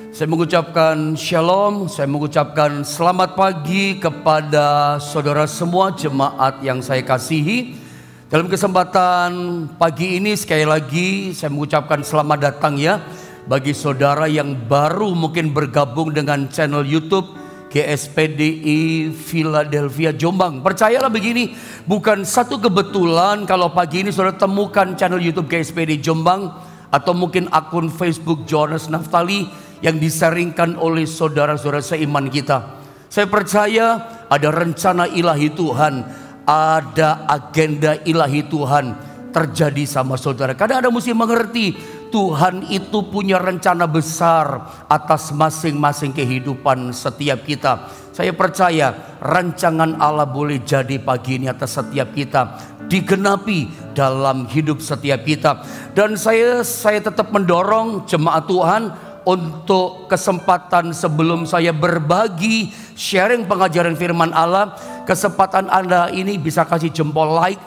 Saya mengucapkan shalom, saya mengucapkan selamat pagi kepada saudara semua jemaat yang saya kasihi. Dalam kesempatan pagi ini sekali lagi saya mengucapkan selamat datang ya bagi saudara yang baru mungkin bergabung dengan channel YouTube GSPDI Philadelphia Jombang. Percayalah begini, bukan satu kebetulan kalau pagi ini saudara temukan channel YouTube GSPDI Jombang atau mungkin akun Facebook Jonas Naftali yang disaringkan oleh saudara-saudara seiman kita. Saya percaya ada rencana ilahi Tuhan, ada agenda ilahi Tuhan terjadi sama saudara. Karena Anda mesti mengerti, Tuhan itu punya rencana besar atas masing-masing kehidupan setiap kita. Saya percaya rancangan Allah boleh jadi pagi ini atas setiap kita, digenapi dalam hidup setiap kita. Dan saya tetap mendorong jemaat Tuhan untuk kesempatan sebelum saya berbagi sharing pengajaran firman Allah, kesempatan Anda ini bisa kasih jempol like,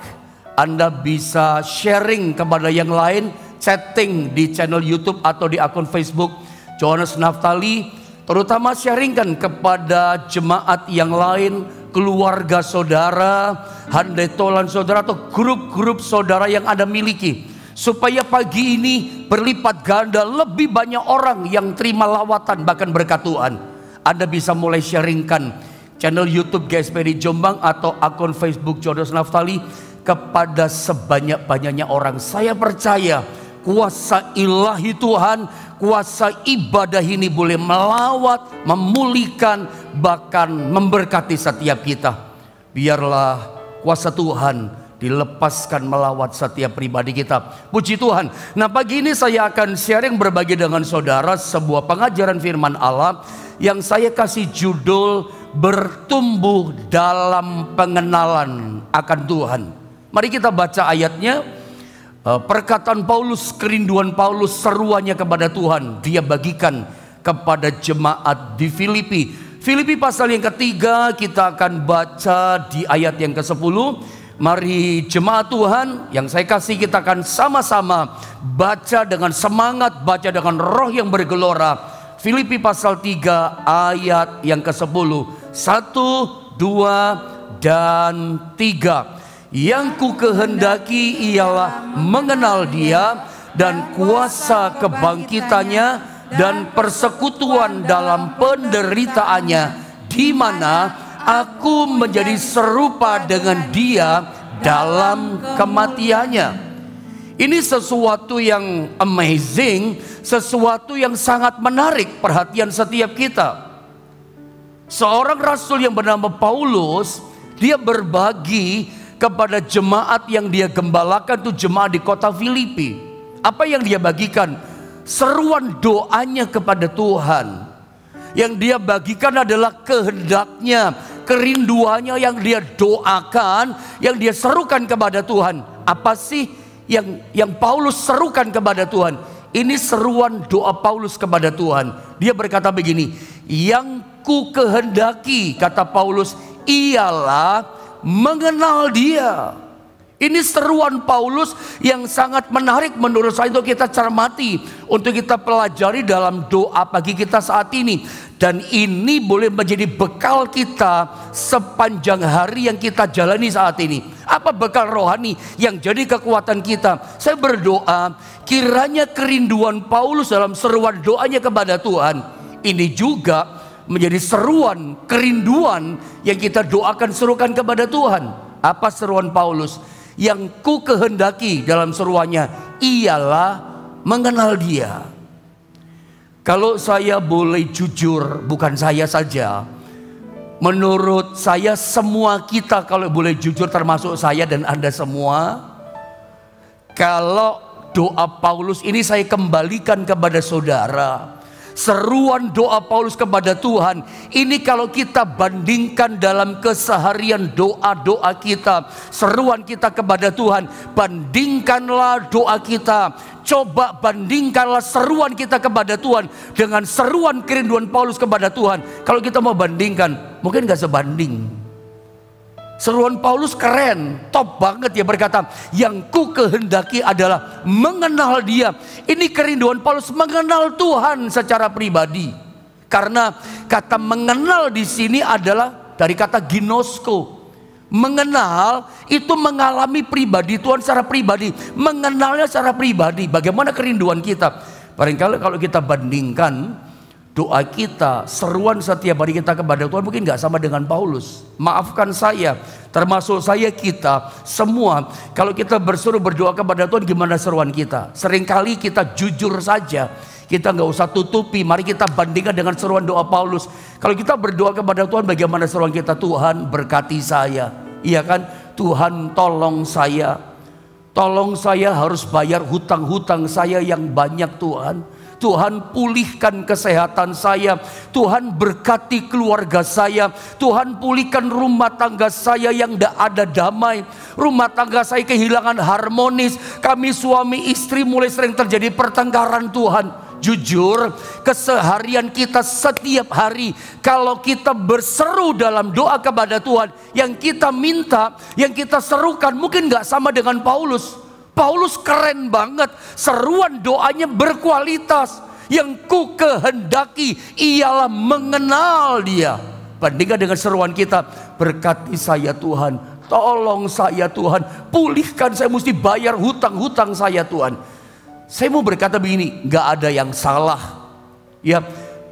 Anda bisa sharing kepada yang lain, chatting di channel YouTube atau di akun Facebook Jonas Naftali, terutama sharingkan kepada jemaat yang lain, keluarga saudara, handai tolan saudara atau grup-grup saudara yang Anda miliki. Supaya pagi ini berlipat ganda, lebih banyak orang yang terima lawatan bahkan berkat Tuhan. Anda bisa mulai sharingkan channel YouTube GSPDI Jombang atau akun Facebook Jonas Naftali kepada sebanyak-banyaknya orang. Saya percaya kuasa ilahi Tuhan, kuasa ibadah ini boleh melawat, memulihkan, bahkan memberkati setiap kita. Biarlah kuasa Tuhan dilepaskan melawat setiap pribadi kita. Puji Tuhan. Nah, pagi ini saya akan sharing berbagi dengan saudara sebuah pengajaran firman Allah yang saya kasih judul bertumbuh dalam pengenalan akan Tuhan. Mari kita baca ayatnya. Perkataan Paulus, kerinduan Paulus, seruannya kepada Tuhan, dia bagikan kepada jemaat di Filipi. Filipi pasal yang ketiga, kita akan baca di ayat yang ke-10. Mari jemaat Tuhan yang saya kasih, kita akan sama-sama baca dengan semangat, baca dengan roh yang bergelora. Filipi pasal 3 ayat yang ke-10. 1, 2, dan 3. Yang ku kehendaki ialah mengenal Dia dan kuasa kebangkitannya dan persekutuan dalam penderitaannya, di mana aku menjadi serupa dengan Dia dalam kematiannya. Ini sesuatu yang amazing, sesuatu yang sangat menarik perhatian setiap kita. Seorang rasul yang bernama Paulus, dia berbagi kepada jemaat yang dia gembalakan, itu jemaat di kota Filipi. Apa yang dia bagikan? Seruan doanya kepada Tuhan. Yang dia bagikan adalah kehendaknya, kerinduannya yang dia doakan, yang dia serukan kepada Tuhan. Apa sih yang Paulus serukan kepada Tuhan? Ini seruan doa Paulus kepada Tuhan. Dia berkata begini, yang ku kehendaki, kata Paulus, ialah mengenal Dia. Ini seruan Paulus yang sangat menarik menurut saya untuk kita cermati, untuk kita pelajari dalam doa pagi kita saat ini. Dan ini boleh menjadi bekal kita sepanjang hari yang kita jalani saat ini. Apa bekal rohani yang jadi kekuatan kita? Saya berdoa kiranya kerinduan Paulus dalam seruan doanya kepada Tuhan ini juga menjadi seruan, kerinduan yang kita doakan, serukan kepada Tuhan. Apa seruan Paulus? Yang ku kehendaki dalam seruannya ialah mengenal Dia. Kalau saya boleh jujur, bukan saya saja, menurut saya semua kita kalau boleh jujur, termasuk saya dan Anda semua, kalau doa Paulus ini saya kembalikan kepada saudara, seruan doa Paulus kepada Tuhan ini kalau kita bandingkan dalam keseharian doa-doa kita, seruan kita kepada Tuhan, bandingkanlah doa kita, coba bandingkanlah seruan kita kepada Tuhan dengan seruan kerinduan Paulus kepada Tuhan. Kalau kita mau bandingkan, mungkin gak sebanding. Seruan Paulus keren, top banget ya, berkata, yang ku kehendaki adalah mengenal Dia. Ini kerinduan Paulus, mengenal Tuhan secara pribadi. Karena kata mengenal di sini adalah dari kata ginosko. Mengenal itu mengalami pribadi Tuhan secara pribadi, mengenalnya secara pribadi. Bagaimana kerinduan kita? Barangkali kalau kita bandingkan doa kita, seruan setiap hari kita kepada Tuhan mungkin gak sama dengan Paulus. Maafkan saya, termasuk saya, kita semua, kalau kita berseru berdoa kepada Tuhan, gimana seruan kita? Seringkali kita jujur saja, kita gak usah tutupi. Mari kita bandingkan dengan seruan doa Paulus. Kalau kita berdoa kepada Tuhan, bagaimana seruan kita? Tuhan berkati saya, iya kan? Tuhan tolong saya, harus bayar hutang-hutang saya yang banyak Tuhan. Tuhan pulihkan kesehatan saya, Tuhan berkati keluarga saya, Tuhan pulihkan rumah tangga saya yang tidak ada damai, rumah tangga saya kehilangan harmonis, kami suami istri mulai sering terjadi pertengkaran. Tuhan, jujur, keseharian kita setiap hari, kalau kita berseru dalam doa kepada Tuhan, yang kita minta, yang kita serukan mungkin gak sama dengan Paulus. Paulus keren banget, seruan doanya berkualitas. Yang ku kehendaki ialah mengenal Dia. Bandingkan dengan seruan kita, berkati saya Tuhan, tolong saya Tuhan, pulihkan saya, mesti bayar hutang-hutang saya Tuhan. Saya mau berkata begini, gak ada yang salah, ya,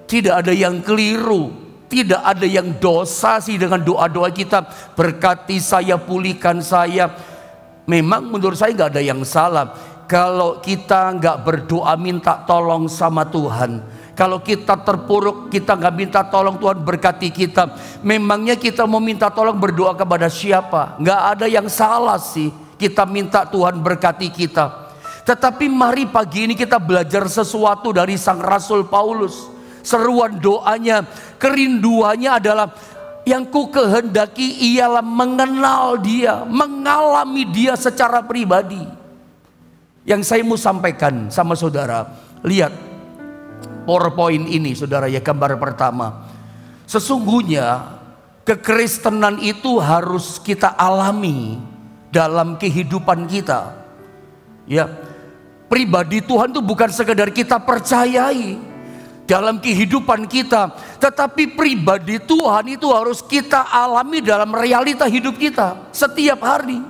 tidak ada yang keliru, tidak ada yang dosa sih dengan doa-doa kita. Berkati saya, pulihkan saya. Memang menurut saya nggak ada yang salah kalau kita nggak berdoa minta tolong sama Tuhan. Kalau kita terpuruk, kita nggak minta tolong Tuhan berkati kita. Memangnya kita mau minta tolong berdoa kepada siapa? Nggak ada yang salah sih kita minta Tuhan berkati kita. Tetapi mari pagi ini kita belajar sesuatu dari Sang Rasul Paulus. Seruan doanya, kerinduannya adalah, yang ku kehendaki ialah mengenal Dia, mengalami Dia secara pribadi. Yang saya mau sampaikan sama saudara, lihat PowerPoint ini saudara ya, gambar pertama. Sesungguhnya kekristenan itu harus kita alami dalam kehidupan kita. Ya, pribadi Tuhan itu bukan sekedar kita percayai dalam kehidupan kita, tetapi pribadi Tuhan itu harus kita alami dalam realita hidup kita setiap hari.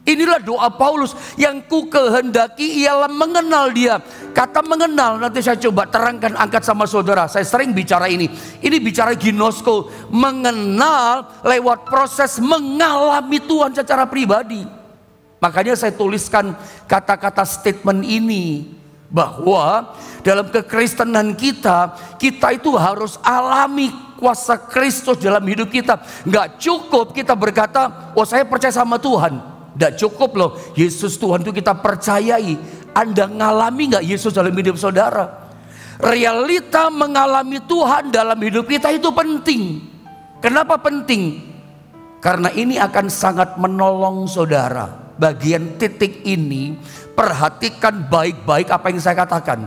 Inilah doa Paulus, yang ku kehendaki ialah mengenal Dia. Kata mengenal nanti saya coba terangkan, angkat sama saudara. Saya sering bicara ini bicara ginosko, mengenal lewat proses mengalami Tuhan secara pribadi. Makanya saya tuliskan kata-kata statement ini, bahwa dalam kekristenan kita itu harus alami kuasa Kristus dalam hidup kita. Nggak cukup kita berkata, oh saya percaya sama Tuhan. Nggak cukup loh, Yesus Tuhan itu kita percayai. Anda ngalami nggak Yesus dalam hidup saudara? Realita mengalami Tuhan dalam hidup kita itu penting. Kenapa penting? Karena ini akan sangat menolong saudara. Bagian titik ini, perhatikan baik-baik apa yang saya katakan.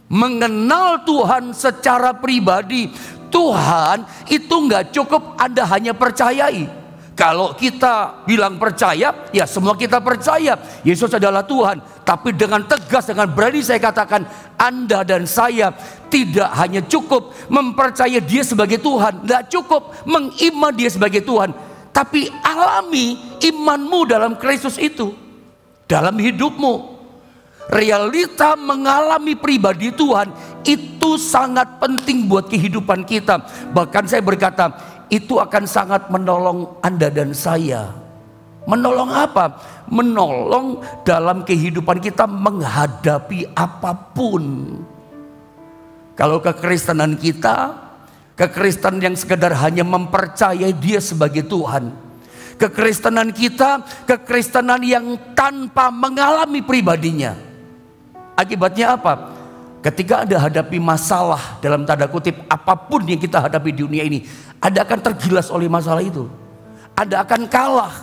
Mengenal Tuhan secara pribadi. Tuhan itu nggak cukup Anda hanya percayai. Kalau kita bilang percaya, ya semua kita percaya Yesus adalah Tuhan. Tapi dengan tegas, dengan berani saya katakan, Anda dan saya tidak hanya cukup mempercayai Dia sebagai Tuhan, nggak cukup mengiman Dia sebagai Tuhan, tapi alami imanmu dalam Kristus itu dalam hidupmu. Realita mengalami pribadi Tuhan itu sangat penting buat kehidupan kita. Bahkan saya berkata, itu akan sangat menolong Anda dan saya. Menolong apa? Menolong dalam kehidupan kita menghadapi apapun. Kalau kekristenan kita, kekristenan yang sekedar hanya mempercayai Dia sebagai Tuhan. Kekristenan kita, kekristenan yang tanpa mengalami pribadinya. Akibatnya apa? Ketika Anda hadapi masalah, dalam tanda kutip apapun yang kita hadapi di dunia ini, Anda akan tergilas oleh masalah itu. Anda akan kalah.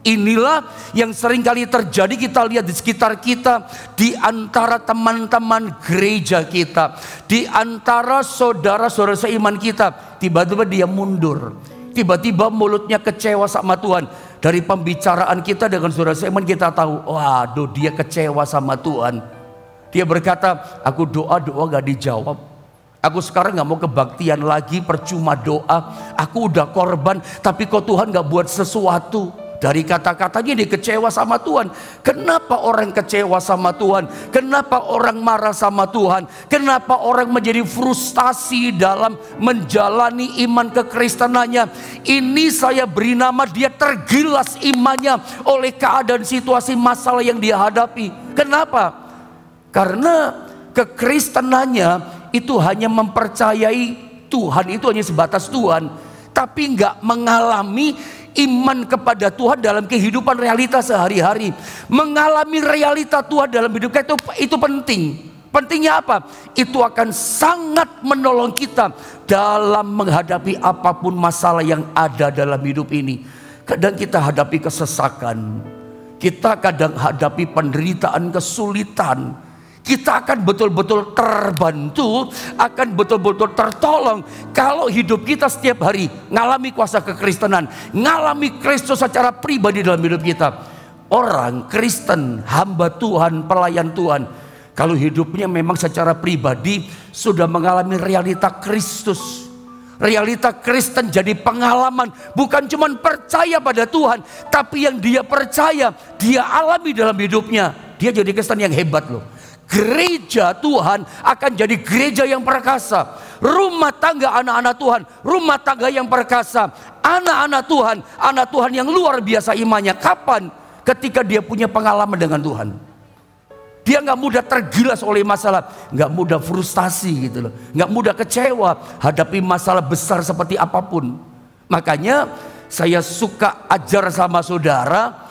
Inilah yang seringkali terjadi, kita lihat di sekitar kita, di antara teman-teman gereja kita, di antara saudara-saudara seiman kita. Tiba-tiba dia mundur, tiba-tiba mulutnya kecewa sama Tuhan. Dari pembicaraan kita dengan saudara Simon kita tahu, waduh dia kecewa sama Tuhan. Dia berkata, aku doa gak dijawab. Aku sekarang gak mau kebaktian lagi, percuma doa. Aku udah korban, tapi kok Tuhan gak buat sesuatu. Dari kata-katanya dia kecewa sama Tuhan. Kenapa orang kecewa sama Tuhan? Kenapa orang marah sama Tuhan? Kenapa orang menjadi frustasi dalam menjalani iman kekristenannya? Ini saya beri nama dia tergilas imannya oleh keadaan situasi masalah yang dia hadapi. Kenapa? Karena kekristenannya itu hanya mempercayai Tuhan, itu hanya sebatas Tuhan, tapi nggak mengalami iman kepada Tuhan dalam kehidupan realita sehari-hari. Mengalami realita Tuhan dalam hidup kita itu penting. Pentingnya apa? Itu akan sangat menolong kita dalam menghadapi apapun masalah yang ada dalam hidup ini. Kadang kita hadapi kesesakan, kita kadang hadapi penderitaan, kesulitan. Kita akan betul-betul terbantu, akan betul-betul tertolong kalau hidup kita setiap hari ngalami kuasa kekristenan, ngalami Kristus secara pribadi dalam hidup kita. Orang Kristen, hamba Tuhan, pelayan Tuhan, kalau hidupnya memang secara pribadi sudah mengalami realita Kristus, realita Kristen jadi pengalaman, bukan cuma percaya pada Tuhan, tapi yang dia percaya, dia alami dalam hidupnya. Dia jadi Kristen yang hebat loh. Gereja Tuhan akan jadi gereja yang perkasa. Rumah tangga anak-anak Tuhan, rumah tangga yang perkasa. Anak Tuhan yang luar biasa imannya. Kapan? Ketika dia punya pengalaman dengan Tuhan. Dia nggak mudah tergilas oleh masalah, nggak mudah frustasi gitu loh, nggak mudah kecewa hadapi masalah besar seperti apapun. Makanya saya suka ajar sama saudara.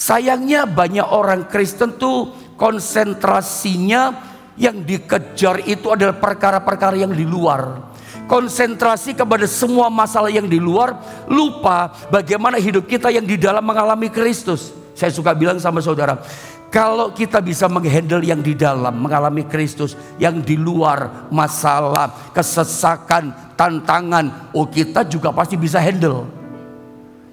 Sayangnya banyak orang Kristen tuh konsentrasinya yang dikejar itu adalah perkara-perkara yang di luar. Konsentrasi kepada semua masalah yang di luar, lupa bagaimana hidup kita yang di dalam mengalami Kristus. Saya suka bilang sama saudara, kalau kita bisa menghandle yang di dalam mengalami Kristus, yang di luar masalah, kesesakan, tantangan, kita juga pasti bisa handle.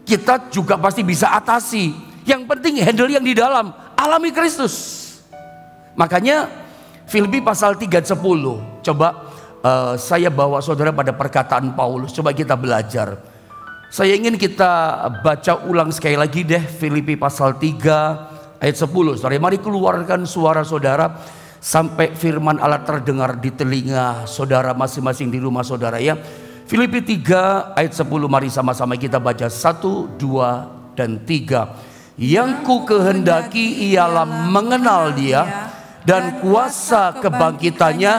Kita juga pasti bisa atasi. Yang penting handle yang di dalam, alami Kristus. Makanya Filipi pasal 3:10. Coba saya bawa saudara pada perkataan Paulus. Coba kita belajar. Saya ingin kita baca ulang sekali lagi deh Filipi pasal 3 ayat 10. Saudara, mari keluarkan suara saudara sampai firman Allah terdengar di telinga saudara masing-masing di rumah saudara ya. Filipi 3 ayat 10, mari sama-sama kita baca 1, 2, dan 3. Yang ku kehendaki ialah mengenal dia dan kuasa kebangkitannya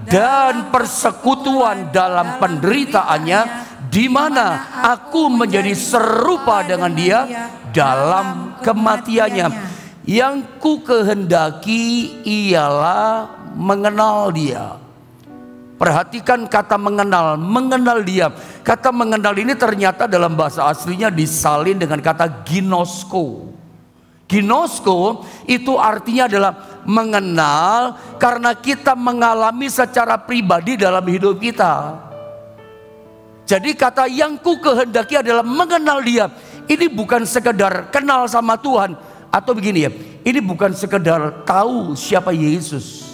dan persekutuan dalam penderitaannya, di mana aku menjadi serupa dengan dia dalam kematiannya. Yang ku kehendaki ialah mengenal dia. Perhatikan kata mengenal, mengenal dia. Kata mengenal ini ternyata dalam bahasa aslinya disalin dengan kata ginosko. Ginosko itu artinya adalah mengenal karena kita mengalami secara pribadi dalam hidup kita. Jadi kata yang ku kehendaki adalah mengenal dia. Ini bukan sekedar kenal sama Tuhan. Atau begini ya, ini bukan sekedar tahu siapa Yesus.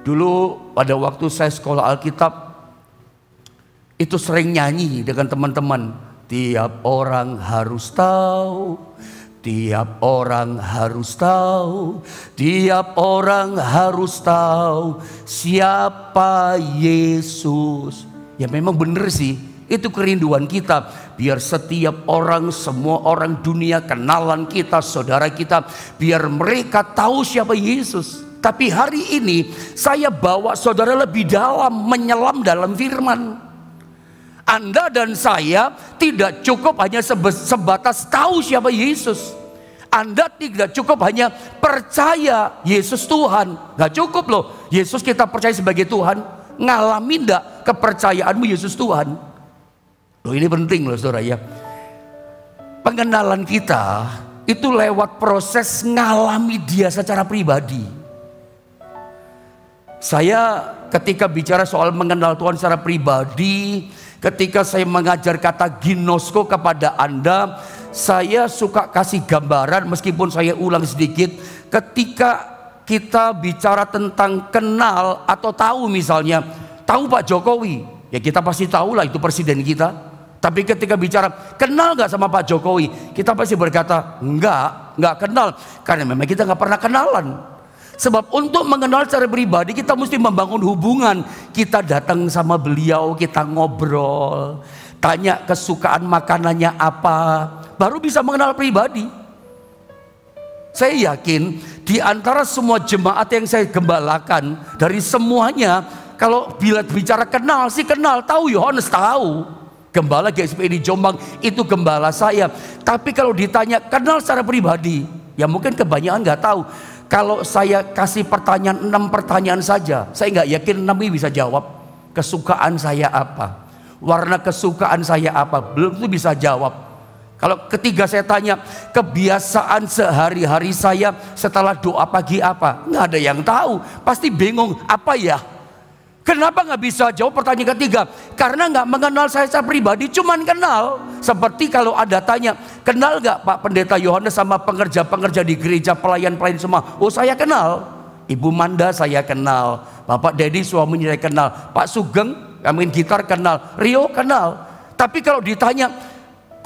Dulu pada waktu saya sekolah Alkitab, itu sering nyanyi dengan teman-teman. Tiap orang harus tahu, tiap orang harus tahu, tiap orang harus tahu siapa Yesus. Ya memang benar sih, itu kerinduan kita. Biar setiap orang, semua orang dunia kenalan kita, saudara kita, biar mereka tahu siapa Yesus. Tapi hari ini saya bawa saudara lebih dalam, menyelam dalam firman. Anda dan saya tidak cukup hanya sebatas tahu siapa Yesus. Anda tidak cukup hanya percaya Yesus Tuhan. Gak cukup loh Yesus kita percaya sebagai Tuhan. Ngalamin gak kepercayaanmu Yesus Tuhan? Loh ini penting loh saudara ya. Pengenalan kita itu lewat proses ngalami dia secara pribadi. Saya ketika bicara soal mengenal Tuhan secara pribadi, ketika saya mengajar kata ginosko kepada Anda, saya suka kasih gambaran meskipun saya ulang sedikit. Ketika kita bicara tentang kenal atau tahu, misalnya tahu Pak Jokowi, ya kita pasti tahu lah itu presiden kita. Tapi ketika bicara kenal gak sama Pak Jokowi, kita pasti berkata enggak kenal, karena memang kita gak pernah kenalan. Sebab untuk mengenal secara pribadi kita mesti membangun hubungan. Kita datang sama beliau, kita ngobrol, tanya kesukaan makanannya apa, baru bisa mengenal pribadi. Saya yakin di antara semua jemaat yang saya gembalakan, dari semuanya, kalau bila bicara kenal sih kenal, tahu Yohanes tahu. Gembala GSP di Jombang itu gembala saya. Tapi kalau ditanya kenal secara pribadi, ya mungkin kebanyakan nggak tahu. Kalau saya kasih pertanyaan 6 pertanyaan saja, saya nggak yakin 6 ini bisa jawab. Kesukaan saya apa? Warna kesukaan saya apa? Belum itu bisa jawab. Kalau ketiga saya tanya kebiasaan sehari-hari saya setelah doa pagi apa, nggak ada yang tahu. Pasti bingung apa ya? Kenapa nggak bisa jawab pertanyaan ketiga? Karena nggak mengenal saya secara pribadi, cuman kenal. Seperti kalau ada tanya, kenal nggak Pak Pendeta Yohanes sama pengerja-pengerja di gereja, pelayan-pelayan semua? Oh saya kenal. Ibu Manda saya kenal, Bapak Dedi suaminya saya kenal, Pak Sugeng yang main gitar kenal, Rio kenal. Tapi kalau ditanya,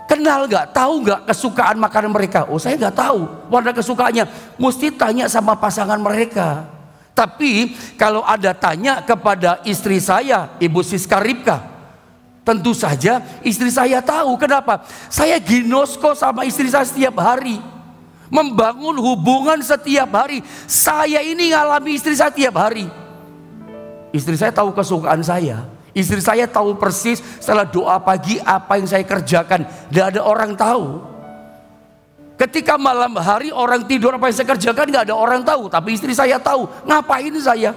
kenal nggak, tahu nggak kesukaan makanan mereka? Oh saya nggak tahu warna kesukaannya. Mesti tanya sama pasangan mereka. Tapi kalau ada tanya kepada istri saya, Ibu Siska Ripka, tentu saja istri saya tahu. Kenapa? Saya ginosko sama istri saya setiap hari, membangun hubungan setiap hari. Saya ini ngalami istri saya setiap hari. Istri saya tahu kesukaan saya. Istri saya tahu persis setelah doa pagi apa yang saya kerjakan. Tidak ada orang tahu. Ketika malam hari orang tidur apa yang saya kerjakan nggak ada orang tahu. Tapi istri saya tahu. Ngapain saya?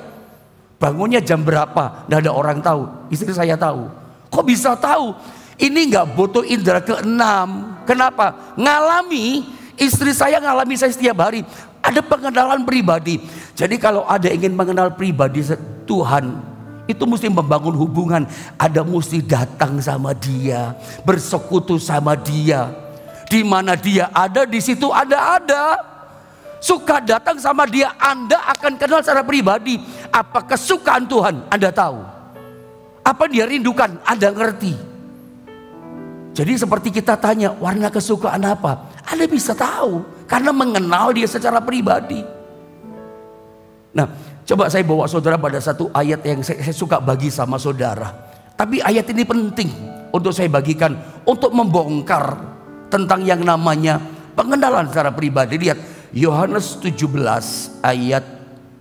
Bangunnya jam berapa? Nggak ada orang tahu. Istri saya tahu. Kok bisa tahu? Ini nggak butuh indera keenam. Kenapa? Ngalami. Istri saya ngalami saya setiap hari. Ada pengenalan pribadi. Jadi kalau ada ingin mengenal pribadi Tuhan, itu mesti membangun hubungan. Ada mesti datang sama dia, bersekutu sama dia. Di mana dia ada, di situ ada. Suka datang sama dia, Anda akan kenal secara pribadi. Apa kesukaan Tuhan, Anda tahu. Apa dia rindukan, Anda ngerti. Jadi seperti kita tanya, warna kesukaan apa? Anda bisa tahu, karena mengenal dia secara pribadi. Nah, coba saya bawa saudara pada satu ayat yang saya suka bagi sama saudara. Tapi ayat ini penting untuk saya bagikan, untuk membongkar tentang yang namanya pengenalan secara pribadi. Lihat Yohanes 17 ayat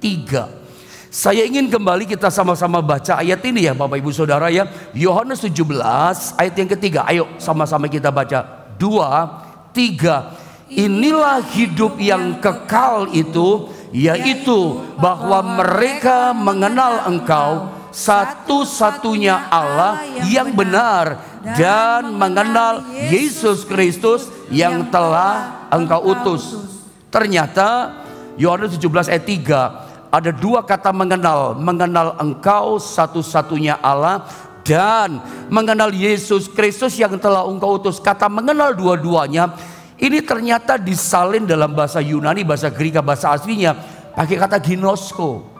3. Saya ingin kembali kita sama-sama baca ayat ini ya Bapak Ibu Saudara ya. Yohanes 17 ayat yang ketiga. Ayo sama-sama kita baca. 2, 3. Inilah hidup yang kekal itu, yaitu bahwa mereka mengenal Engkau satu-satunya Allah yang benar, dan mengenal Yesus Kristus yang telah Engkau utus. Ternyata Yohanes 17 ayat 3 ada 2 kata mengenal. Mengenal Engkau satu-satunya Allah dan mengenal Yesus Kristus yang telah Engkau utus. Kata mengenal dua-duanya ini ternyata disalin dalam bahasa Yunani, bahasa Greek, bahasa aslinya pakai kata ginosko.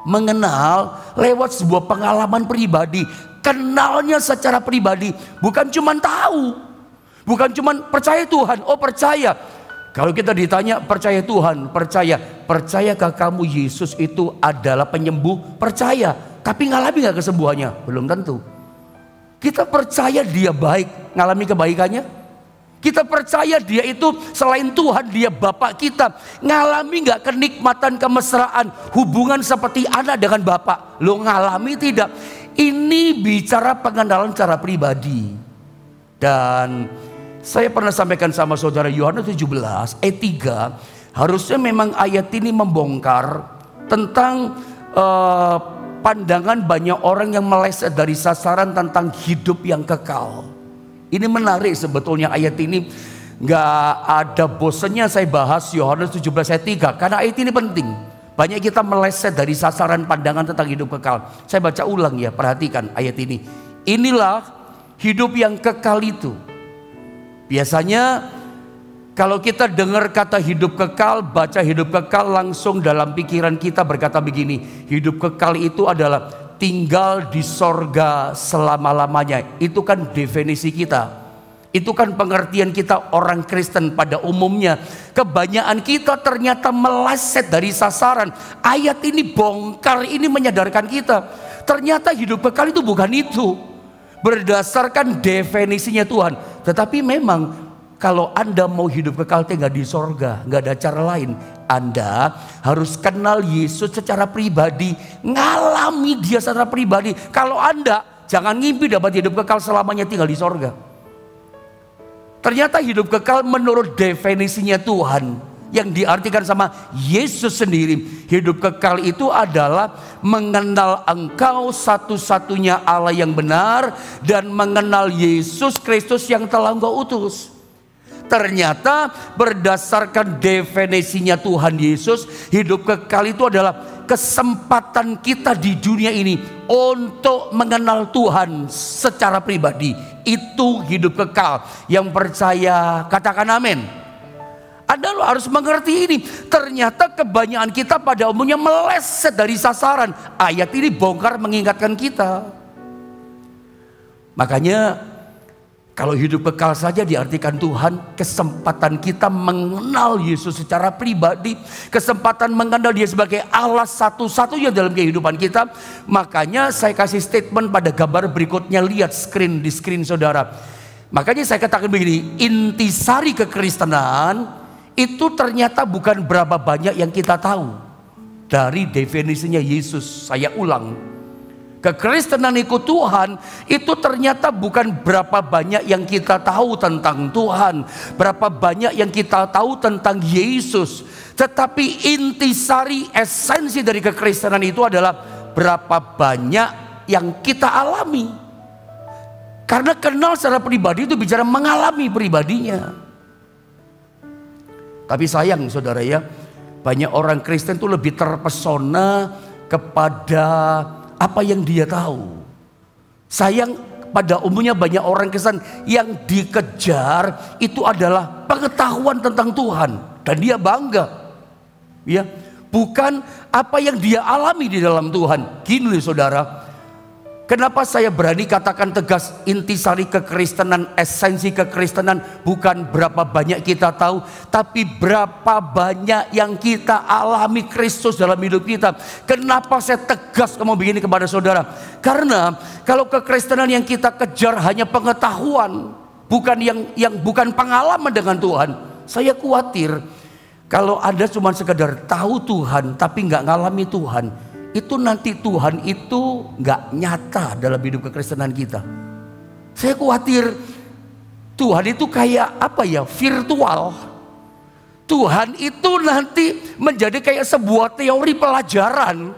Mengenal lewat sebuah pengalaman pribadi. Kenalnya secara pribadi, bukan cuma tahu, bukan cuma percaya Tuhan. Oh percaya. Kalau kita ditanya percaya Tuhan, percayakah kamu Yesus itu adalah penyembuh? Percaya. Tapi ngalami nggak kesembuhannya? Belum tentu. Kita percaya dia baik, ngalami kebaikannya. Kita percaya dia itu selain Tuhan, dia Bapak kita. Ngalami nggak kenikmatan, kemesraan, hubungan seperti anak dengan Bapak? Lo ngalami tidak? Ini bicara pengenalan secara pribadi. Dan saya pernah sampaikan sama saudara Yohanes 17 ayat 3. Harusnya memang ayat ini membongkar tentang pandangan banyak orang yang meleset dari sasaran tentang hidup yang kekal. Ini menarik sebetulnya ayat ini. Gak ada bosannya saya bahas Yohanes 17 ayat 3. Karena ayat ini penting. Banyak kita meleset dari sasaran pandangan tentang hidup kekal. Saya baca ulang ya, perhatikan ayat ini. Inilah hidup yang kekal itu. Biasanya kalau kita dengar kata hidup kekal, baca hidup kekal, langsung dalam pikiran kita berkata begini, hidup kekal itu adalah tinggal di sorga selama-lamanya. Itu kan definisi kita. Itu kan pengertian kita orang Kristen pada umumnya. Kebanyakan kita ternyata meleset dari sasaran. Ayat ini bongkar, ini menyadarkan kita. Ternyata hidup kekal itu bukan itu. Berdasarkan definisinya Tuhan. Tetapi memang kalau Anda mau hidup kekal tinggal di sorga, nggak ada cara lain. Anda harus kenal Yesus secara pribadi, ngalami dia secara pribadi. Kalau Anda jangan ngimpi dapat hidup kekal selamanya tinggal di sorga. Ternyata hidup kekal menurut definisinya Tuhan, yang diartikan sama Yesus sendiri. Hidup kekal itu adalah mengenal Engkau satu-satunya Allah yang benar, dan mengenal Yesus Kristus yang telah Engkau utus. Ternyata berdasarkan definisinya Tuhan Yesus, hidup kekal itu adalah kesempatan kita di dunia ini untuk mengenal Tuhan secara pribadi. Itu hidup kekal. Yang percaya katakan amin. Anda harus mengerti ini. Ternyata kebanyakan kita pada umumnya meleset dari sasaran. Ayat ini bongkar mengingatkan kita. Makanya kalau hidup kekal saja diartikan Tuhan, kesempatan kita mengenal Yesus secara pribadi, kesempatan mengenal dia sebagai Allah satu-satunya dalam kehidupan kita. Makanya saya kasih statement pada gambar berikutnya, lihat di screen saudara. Makanya saya katakan begini, intisari kekristenan itu ternyata bukan berapa banyak yang kita tahu dari definisinya Yesus. Saya ulang. Kekristenan ikut Tuhan itu ternyata bukan berapa banyak yang kita tahu tentang Tuhan, berapa banyak yang kita tahu tentang Yesus. Tetapi intisari esensi dari kekristenan itu adalah berapa banyak yang kita alami. Karena kenal secara pribadi itu bicara mengalami pribadinya. Tapi sayang saudara ya, banyak orang Kristen itu lebih terpesona kepada apa yang dia tahu. Sayang pada umumnya banyak orang Kristen yang dikejar itu adalah pengetahuan tentang Tuhan, dan dia bangga, ya, bukan apa yang dia alami di dalam Tuhan. Gini saudara, kenapa saya berani katakan tegas, intisari kekristenan, esensi kekristenan bukan berapa banyak kita tahu, tapi berapa banyak yang kita alami Kristus dalam hidup kita. Kenapa saya tegas ngomong begini kepada saudara? Karena kalau kekristenan yang kita kejar hanya pengetahuan, bukan yang bukan pengalaman dengan Tuhan, saya khawatir kalau Anda cuma sekedar tahu Tuhan tapi nggak ngalami Tuhan, itu nanti Tuhan itu nggak nyata dalam hidup kekristenan kita. Saya khawatir Tuhan itu kayak apa ya, virtual. Tuhan itu nanti menjadi kayak sebuah teori pelajaran,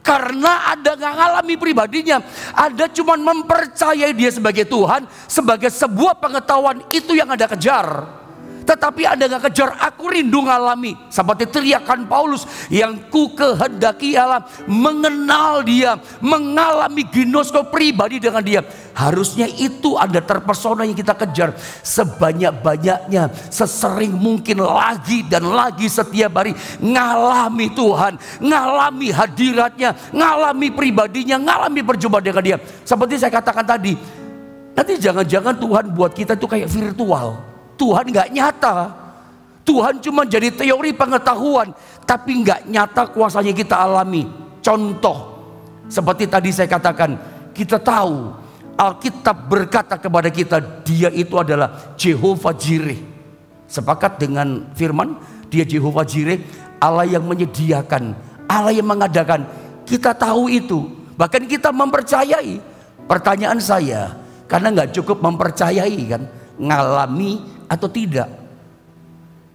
karena Anda nggak ngalami pribadinya. Anda cuma mempercayai dia sebagai Tuhan, sebagai sebuah pengetahuan, itu yang Anda kejar. Tetapi Anda gak kejar, aku rindu ngalami. Seperti teriakan Paulus, yang ku kehendaki ialah mengenal dia, mengalami ginosko pribadi dengan dia. Harusnya itu Anda terpesona yang kita kejar. Sebanyak-banyaknya, sesering mungkin lagi dan lagi setiap hari. Ngalami Tuhan, ngalami hadiratnya, ngalami pribadinya, ngalami perjumpaan dengan dia. Seperti saya katakan tadi, nanti jangan-jangan Tuhan buat kita itu kayak virtual. Tuhan gak nyata. Tuhan cuma jadi teori pengetahuan, tapi gak nyata kuasanya kita alami. Contoh, seperti tadi saya katakan, kita tahu Alkitab berkata kepada kita, dia itu adalah Jehovah Jireh. Sepakat dengan firman, dia Jehovah Jireh, Allah yang menyediakan, Allah yang mengadakan. Kita tahu itu, bahkan kita mempercayai. Pertanyaan saya, karena gak cukup mempercayai kan, ngalami atau tidak.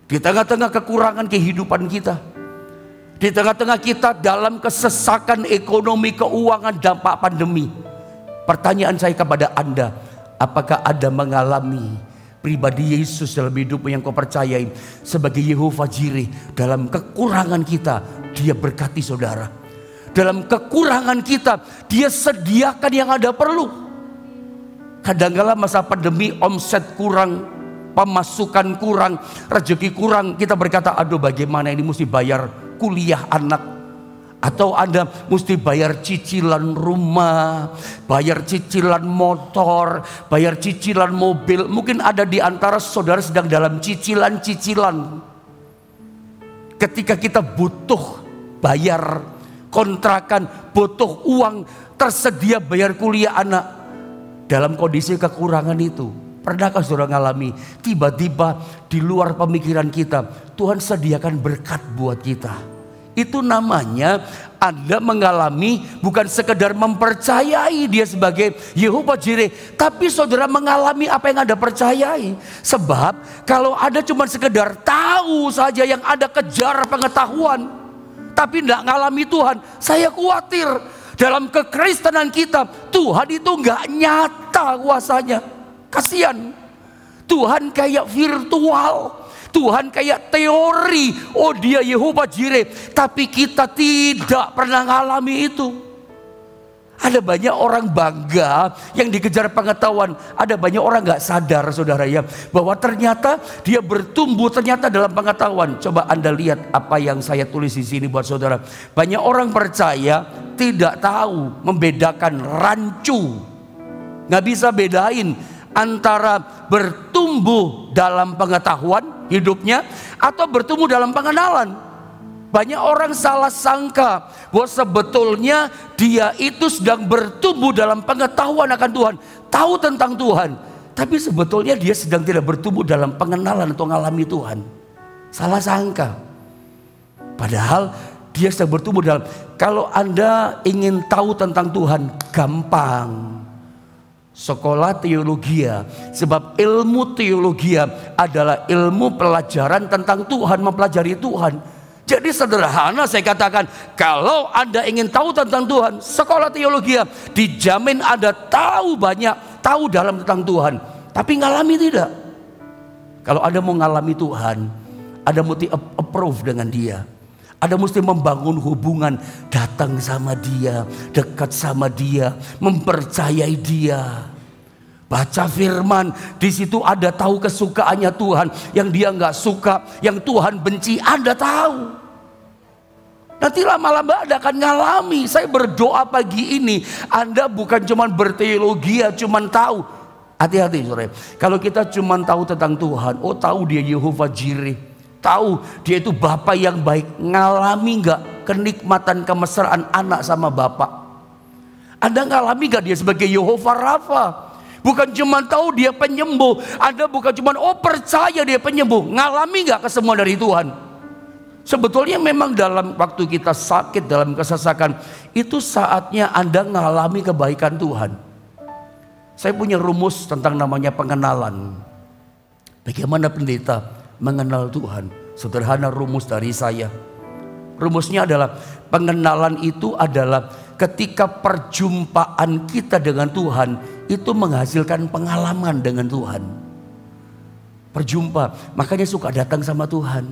Di tengah-tengah kekurangan kehidupan kita, di tengah-tengah kita dalam kesesakan ekonomi, keuangan, dampak pandemi, pertanyaan saya kepada Anda, apakah Anda mengalami pribadi Yesus dalam hidupmu yang kau percayai sebagai Jehovah Jireh dalam kekurangan kita, dia berkati saudara. Dalam kekurangan kita, dia sediakan yang ada perlu. Kadang-kala masa pandemi omset kurang, pemasukan kurang, rezeki kurang, kita berkata, aduh bagaimana ini mesti bayar kuliah anak. Atau Anda mesti bayar cicilan rumah, bayar cicilan motor, bayar cicilan mobil. Mungkin ada di antara saudara sedang dalam cicilan-cicilan. Ketika kita butuh bayar kontrakan, butuh uang, tersedia bayar kuliah anak. Dalam kondisi kekurangan itu, pernahkah saudara ngalami tiba-tiba di luar pemikiran kita, Tuhan sediakan berkat buat kita. Itu namanya Anda mengalami bukan sekedar mempercayai dia sebagai Yehova Jireh, tapi saudara mengalami apa yang Anda percayai. Sebab kalau Anda cuma sekedar tahu saja, yang ada kejar pengetahuan, tapi tidak ngalami Tuhan, saya khawatir dalam kekristenan kita Tuhan itu nggak nyata kuasanya. Kasihan, Tuhan kayak virtual, Tuhan kayak teori, oh dia Yehova Jireh, tapi kita tidak pernah mengalami itu. Ada banyak orang bangga yang dikejar pengetahuan. Ada banyak orang gak sadar saudara ya, bahwa ternyata dia bertumbuh ternyata dalam pengetahuan. Coba Anda lihat apa yang saya tulis di sini buat saudara. Banyak orang percaya tidak tahu membedakan rancu, gak bisa bedain antara bertumbuh dalam pengetahuan hidupnya atau bertumbuh dalam pengenalan. Banyak orang salah sangka bahwa sebetulnya dia itu sedang bertumbuh dalam pengetahuan akan Tuhan, tahu tentang Tuhan, tapi sebetulnya dia sedang tidak bertumbuh dalam pengenalan atau mengalami Tuhan. Salah sangka. Padahal dia sedang bertumbuh dalam. Kalau Anda ingin tahu tentang Tuhan, gampang. Sekolah teologi, sebab ilmu teologi adalah ilmu pelajaran tentang Tuhan, mempelajari Tuhan. Jadi sederhana saya katakan, kalau Anda ingin tahu tentang Tuhan, sekolah teologi, dijamin Anda tahu banyak, tahu dalam tentang Tuhan. Tapi ngalami tidak. Kalau Anda mau ngalami Tuhan, Anda mesti approve dengan dia. Anda mesti membangun hubungan, datang sama dia, dekat sama dia, mempercayai dia. Baca firman, di situ ada tahu kesukaannya Tuhan, yang dia nggak suka, yang Tuhan benci, Anda tahu. Nanti lama-lama Anda akan ngalami. Saya berdoa pagi ini, Anda bukan cuma berteologi, cuma tahu. Hati-hati saudara. Kalau kita cuma tahu tentang Tuhan, oh tahu dia Yehova Jireh, tahu dia itu Bapa yang baik, ngalami nggak kenikmatan kemesraan anak sama Bapak? Anda ngalami nggak dia sebagai Yehova Rafa? Bukan cuma tahu dia penyembuh, Anda bukan cuma percaya dia penyembuh, ngalami nggak kesemua dari Tuhan? Sebetulnya memang dalam waktu kita sakit, dalam kesesakan, itu saatnya Anda ngalami kebaikan Tuhan. Saya punya rumus tentang namanya pengenalan. Bagaimana pendeta mengenal Tuhan? Sederhana rumus dari saya. Rumusnya adalah pengenalan itu adalah ketika perjumpaan kita dengan Tuhan itu menghasilkan pengalaman dengan Tuhan. Berjumpa, makanya suka datang sama Tuhan,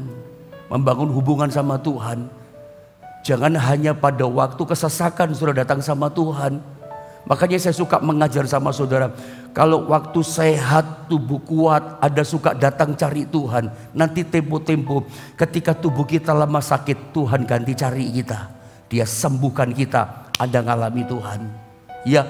membangun hubungan sama Tuhan. Jangan hanya pada waktu kesesakan sudah datang sama Tuhan. Makanya saya suka mengajar sama saudara, kalau waktu sehat, tubuh kuat, ada suka datang cari Tuhan. Nanti tempo-tempo ketika tubuh kita lama sakit, Tuhan ganti cari kita, dia sembuhkan kita, Anda ngalami Tuhan. Ya,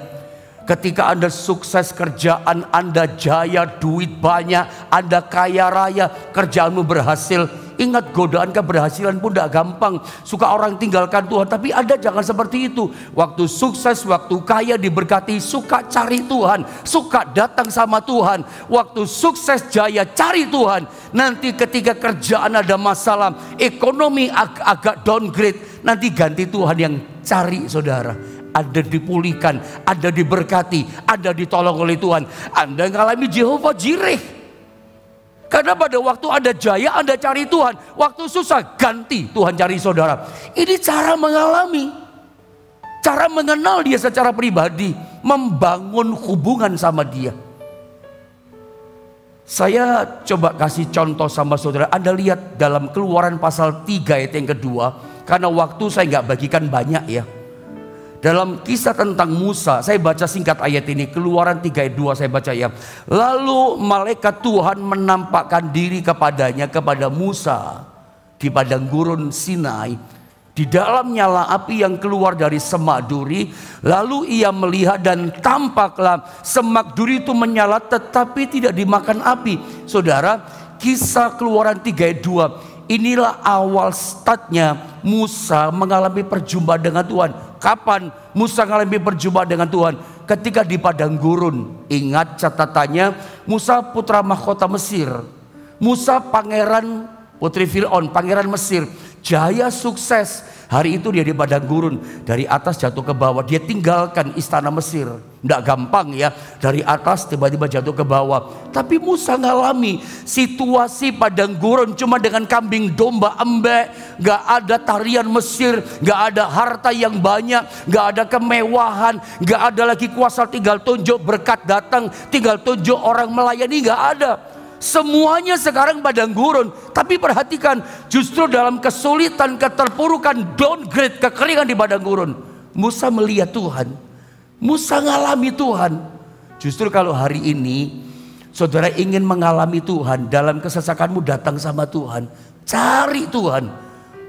ketika Anda sukses kerjaan, Anda jaya, duit banyak, Anda kaya raya, kerjaanmu berhasil. Ingat, godaan keberhasilan pun tidak gampang. Suka orang tinggalkan Tuhan, tapi Anda jangan seperti itu. Waktu sukses, waktu kaya, diberkati, suka cari Tuhan, suka datang sama Tuhan. Waktu sukses jaya, cari Tuhan. Nanti ketika kerjaan ada masalah, ekonomi agak downgrade, nanti ganti Tuhan yang cari saudara. Anda dipulihkan, Anda diberkati, Anda ditolong oleh Tuhan. Anda mengalami Yehova Jireh. Karena pada waktu Anda jaya, Anda cari Tuhan. Waktu susah, ganti Tuhan cari saudara. Ini cara mengalami, cara mengenal dia secara pribadi, membangun hubungan sama dia. Saya coba kasih contoh sama saudara. Anda lihat dalam Keluaran pasal 3 ayat yang kedua, Karena waktu saya nggak bagikan banyak ya. Dalam kisah tentang Musa, saya baca singkat ayat ini, Keluaran 3 ayat 2 saya baca ya. Lalu malaikat Tuhan menampakkan diri kepadanya, kepada Musa di padang gurun Sinai, di dalam nyala api yang keluar dari semak duri. Lalu ia melihat dan tampaklah semak duri itu menyala tetapi tidak dimakan api. Saudara, kisah Keluaran 3 ayat 2, inilah awal startnya Musa mengalami perjumpaan dengan Tuhan. Kapan Musa mengalami perjumpaan dengan Tuhan? Ketika di padang gurun. Ingat catatannya, Musa putra mahkota Mesir, Musa pangeran putri Firaun, pangeran Mesir, jaya sukses. Hari itu dia di padang gurun, dari atas jatuh ke bawah. Dia tinggalkan istana Mesir. Tidak gampang ya, dari atas tiba-tiba jatuh ke bawah. Tapi Musa ngalami situasi padang gurun cuma dengan kambing domba embek. Gak ada tarian Mesir, gak ada harta yang banyak, gak ada kemewahan, gak ada lagi kuasa tinggal tunjuk, berkat datang tinggal tunjuk, orang melayani, gak ada. Semuanya sekarang padang gurun. Tapi perhatikan, justru dalam kesulitan, keterpurukan, downgrade, kekeringan di padang gurun, Musa melihat Tuhan, Musa ngalami Tuhan. Justru kalau hari ini saudara ingin mengalami Tuhan, dalam kesesakanmu datang sama Tuhan, cari Tuhan,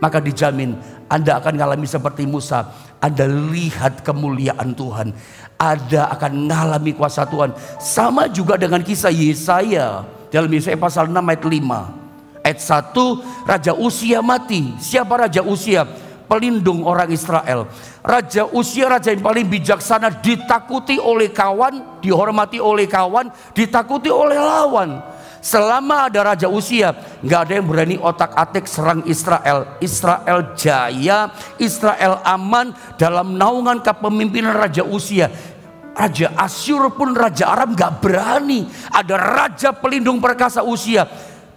maka dijamin Anda akan mengalami seperti Musa. Anda lihat kemuliaan Tuhan, Anda akan mengalami kuasa Tuhan. Sama juga dengan kisah Yesaya. Dalam Yesaya pasal 6 ayat 5, ayat 1, Raja Uzia mati. Siapa Raja Uzia? Pelindung orang Israel. Raja Uzia, raja yang paling bijaksana, ditakuti oleh kawan, dihormati oleh kawan, ditakuti oleh lawan. Selama ada Raja Uzia, nggak ada yang berani otak-atik serang Israel. Israel jaya, Israel aman dalam naungan kepemimpinan Raja Uzia. Raja Asyur pun, Raja Aram gak berani. Ada raja pelindung perkasa Uzia.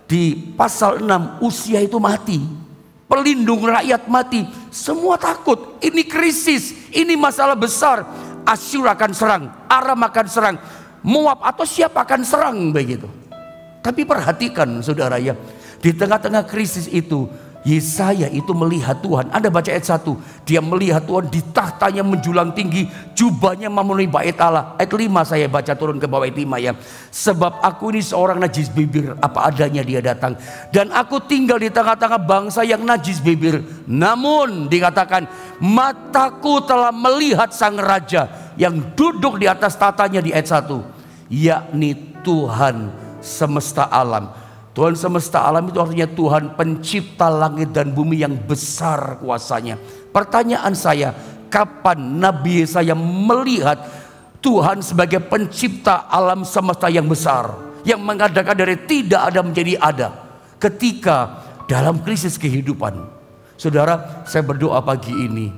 Di pasal 6, Uzia itu mati, pelindung rakyat mati. Semua takut, ini krisis, ini masalah besar. Asyur akan serang, Aram akan serang, Moab atau siapa akan serang begitu. Tapi perhatikan saudara ya, di tengah-tengah krisis itu Yesaya itu melihat Tuhan. Anda baca ayat 1, dia melihat Tuhan di tahtanya menjulang tinggi, jubahnya memenuhi bait Allah. Ayat 5 saya baca turun ke bawah ayat 5 ya. Sebab aku ini seorang najis bibir, apa adanya dia datang, dan aku tinggal di tengah-tengah bangsa yang najis bibir. Namun dikatakan, mataku telah melihat sang raja yang duduk di atas tatanya di ayat 1, yakni Tuhan semesta alam. Tuhan semesta alam itu artinya Tuhan pencipta langit dan bumi yang besar kuasanya. Pertanyaan saya, kapan Nabi Yesaya melihat Tuhan sebagai pencipta alam semesta yang besar, yang mengadakan dari tidak ada menjadi ada? Ketika dalam krisis kehidupan. Saudara, saya berdoa pagi ini,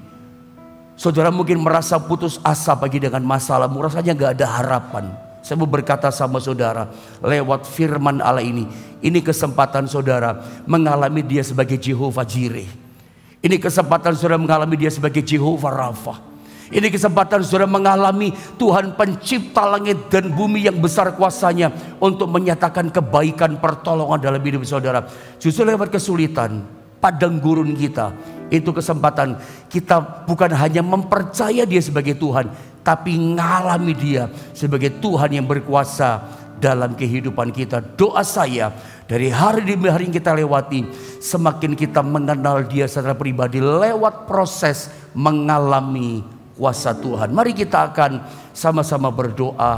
saudara mungkin merasa putus asa pagi dengan masalahmu, rasanya gak ada harapan. Saya mau berkata sama saudara lewat firman Allah ini kesempatan saudara mengalami dia sebagai Jehovah Jireh. Ini kesempatan saudara mengalami dia sebagai Jehovah Rafa. Ini kesempatan saudara mengalami Tuhan pencipta langit dan bumi yang besar kuasanya untuk menyatakan kebaikan pertolongan dalam hidup saudara. Justru lewat kesulitan, padang gurun kita, itu kesempatan kita bukan hanya mempercaya dia sebagai Tuhan, tapi ngalami dia sebagai Tuhan yang berkuasa dalam kehidupan kita. Doa saya, dari hari demi hari yang kita lewati, semakin kita mengenal dia secara pribadi lewat proses mengalami kuasa Tuhan. Mari kita akan sama-sama berdoa.